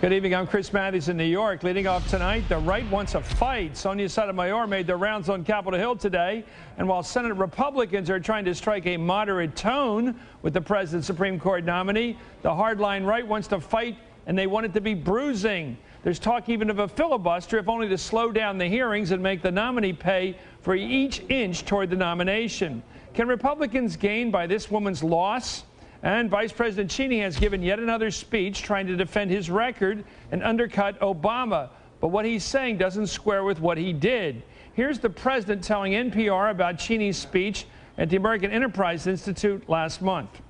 Good evening. I'm Chris Matthews in New York. Leading off tonight, the right wants a fight. Sonia Sotomayor made the rounds on Capitol Hill today. And while Senate Republicans are trying to strike a moderate tone with the president's Supreme Court nominee, the hardline right wants to fight, and they want it to be bruising. There's talk even of a filibuster, if only to slow down the hearings and make the nominee pay for each inch toward the nomination. Can Republicans gain by this woman's loss? And Vice President Cheney has given yet another speech trying to defend his record and undercut Obama. But what he's saying doesn't square with what he did. Here's the president telling NPR about Cheney's speech at the American Enterprise Institute last month.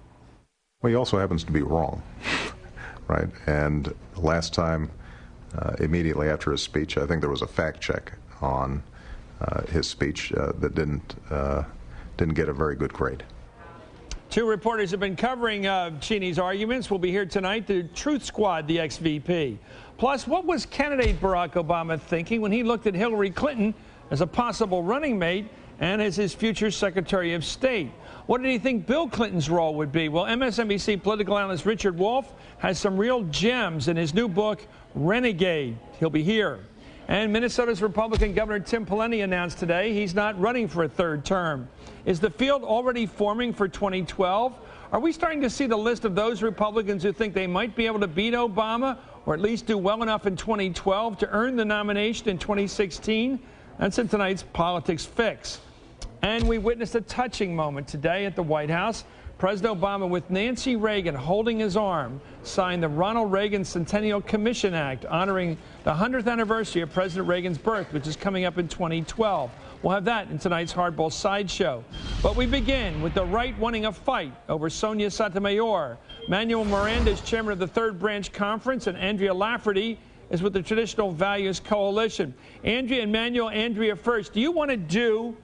Well, he also happens to be wrong, right? And last time, immediately after his speech, I think there was a fact check on his speech that didn't get a very good grade. Two reporters have been covering Cheney's arguments. We'll be here tonight. The Truth Squad, the ex-VP. Plus, what was candidate Barack Obama thinking when he looked at Hillary Clinton as a possible running mate and as his future Secretary of State? What did he think Bill Clinton's role would be? Well, MSNBC political analyst Richard Wolff has some real gems in his new book, Renegade. He'll be here. And Minnesota's Republican Governor Tim Pawlenty announced today he's not running for a third term. Is the field already forming for 2012? Are we starting to see the list of those Republicans who think they might be able to beat Obama or at least do well enough in 2012 to earn the nomination in 2016? That's in tonight's Politics Fix. And we witnessed a touching moment today at the White House. President Obama, with Nancy Reagan holding his arm, signed the Ronald Reagan Centennial Commission Act, honoring the 100th anniversary of President Reagan's birth, which is coming up in 2012. We'll have that in tonight's Hardball sideshow. But we begin with the right wanting a fight over Sonia Sotomayor. Manuel Miranda is chairman of the Third Branch Conference, and Andrea Lafferty is with the Traditional Values Coalition. Andrea and Manuel, Andrea first. Do you want to do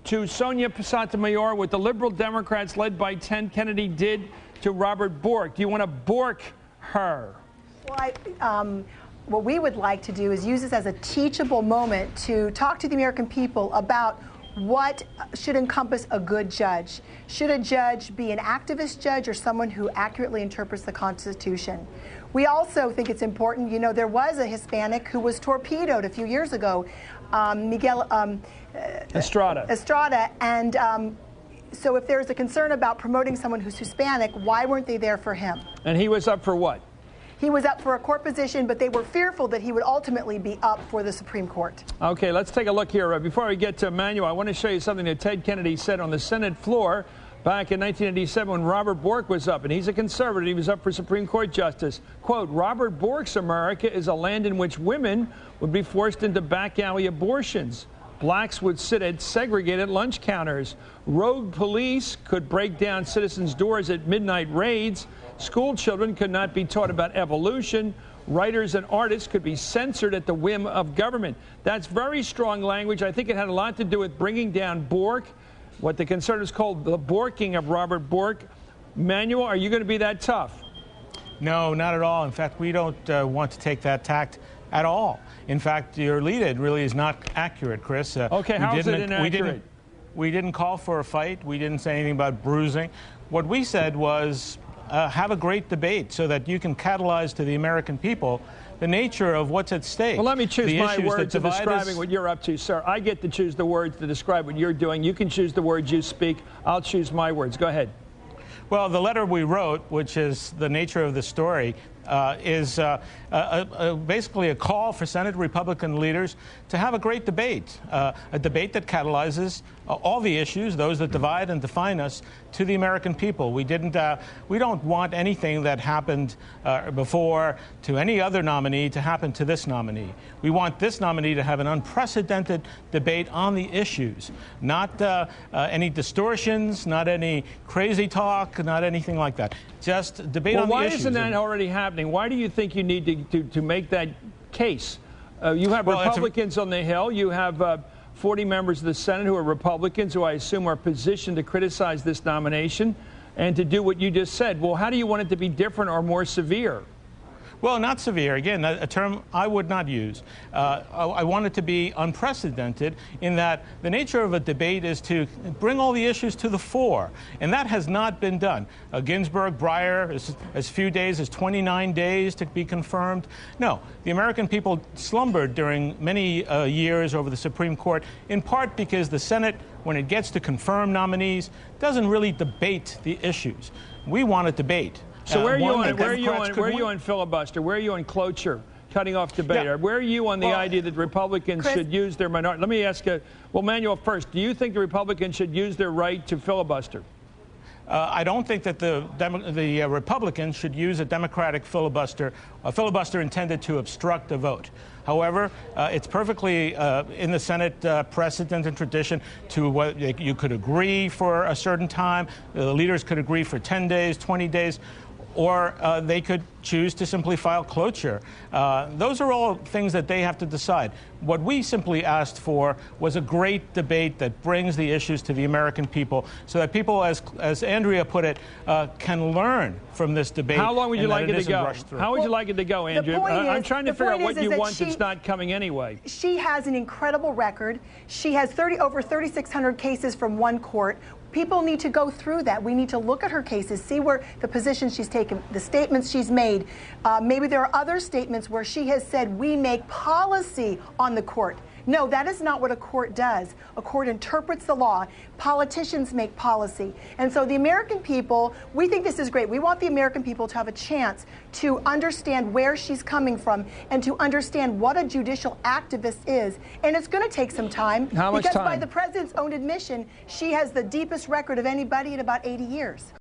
to Sonia Sotomayor what the liberal Democrats led by Ted Kennedy did to Robert Bork? Do you want to Bork her? Well, what we would like to do is use this as a teachable moment to talk to the American people about what should encompass a good judge. Should a judge be an activist judge or someone who accurately interprets the Constitution? We also think it's important, you know, there was a Hispanic who was torpedoed a few years ago, Miguel Estrada, and so if there's a concern about promoting someone who's Hispanic, why weren't they there for him? And he was up for what? He was up for a court position, but they were fearful that he would ultimately be up for the Supreme Court. Okay, let's take a look here. Before we get to Emmanuel, I want to show you something that Ted Kennedy said on the Senate floor back in 1987 when Robert Bork was up, and he's a conservative. He was up for Supreme Court justice. Quote, Robert Bork's America is a land in which women would be forced into back alley abortions. Blacks would sit at segregated lunch counters. Rogue police could break down citizens' doors at midnight raids. School children could not be taught about evolution. Writers and artists could be censored at the whim of government. That's very strong language. I think it had a lot to do with bringing down Bork, what the conservatives called the Borking of Robert Bork. Manuel, are you going to be that tough? No, not at all. In fact, we don't want to take that tact at all. In fact, your lead-in really is not accurate, Chris. Okay, how is it inaccurate? We didn't call for a fight. We didn't say anything about bruising. What we said was have a great debate so that you can catalyze to the American people the nature of what's at stake. Well, let me choose my words in describing what you're up to, sir. I get to choose the words to describe what you're doing. You can choose the words you speak. I'll choose my words. Go ahead. Well, the letter we wrote, which is the nature of the story, is basically a call for Senate Republican leaders to have a great debate, a debate that catalyzes all the issues, those that divide and define us, to the American people. We don't want anything that happened before to any other nominee to happen to this nominee. We want this nominee to have an unprecedented debate on the issues, not any distortions, not any crazy talk, not anything like that. Just debate on the issues. Why isn't that already happening? Why do you think you need to make that case? You have Republicans on the Hill. You have 40 members of the Senate who are Republicans, who I assume are positioned to criticize this nomination and to do what you just said. Well, how do you want it to be different or more severe? Well, not severe. Again, a term I would not use. I want it to be unprecedented in that the nature of a debate is to bring all the issues to the fore, and that has not been done. Ginsburg, Breyer, as few days as 29 days to be confirmed. No, the American people slumbered during many years over the Supreme Court, in part because the Senate, when it gets to confirm nominees, doesn't really debate the issues. We want a debate. So where are you on filibuster? Where are you on cloture, cutting off debate? Yeah. Where are you on the idea that Republicans should use their minority? Let me ask well, Manuel first. Do you think the Republicans should use their right to filibuster? I don't think that the Republicans should use a Democratic filibuster, a filibuster intended to obstruct a vote. However, it's perfectly in the Senate precedent and tradition to what you could agree for a certain time. The leaders could agree for 10 days, 20 days, or they could choose to simply file cloture. Those are all things that they have to decide. What we simply asked for was a great debate that brings the issues to the American people so that people, as Andrea put it, can learn from this debate. How long would you like it to go? How would you like it to go, Andrea? I'm trying to figure out what you want that's not coming anyway. She has an incredible record. She has over 3,600 cases from one court. People need to go through that. We need to look at her cases, see where the position she's taken, the statements she's made. Maybe there are other statements where she has said, we make policy on the court. No, that is not what a court does. A court interprets the law. Politicians make policy. And so the American people, we think this is great. We want the American people to have a chance to understand where she's coming from and to understand what a judicial activist is. And it's going to take some time. How much time? Because by the president's own admission, she has the deepest record of anybody in about 80 years.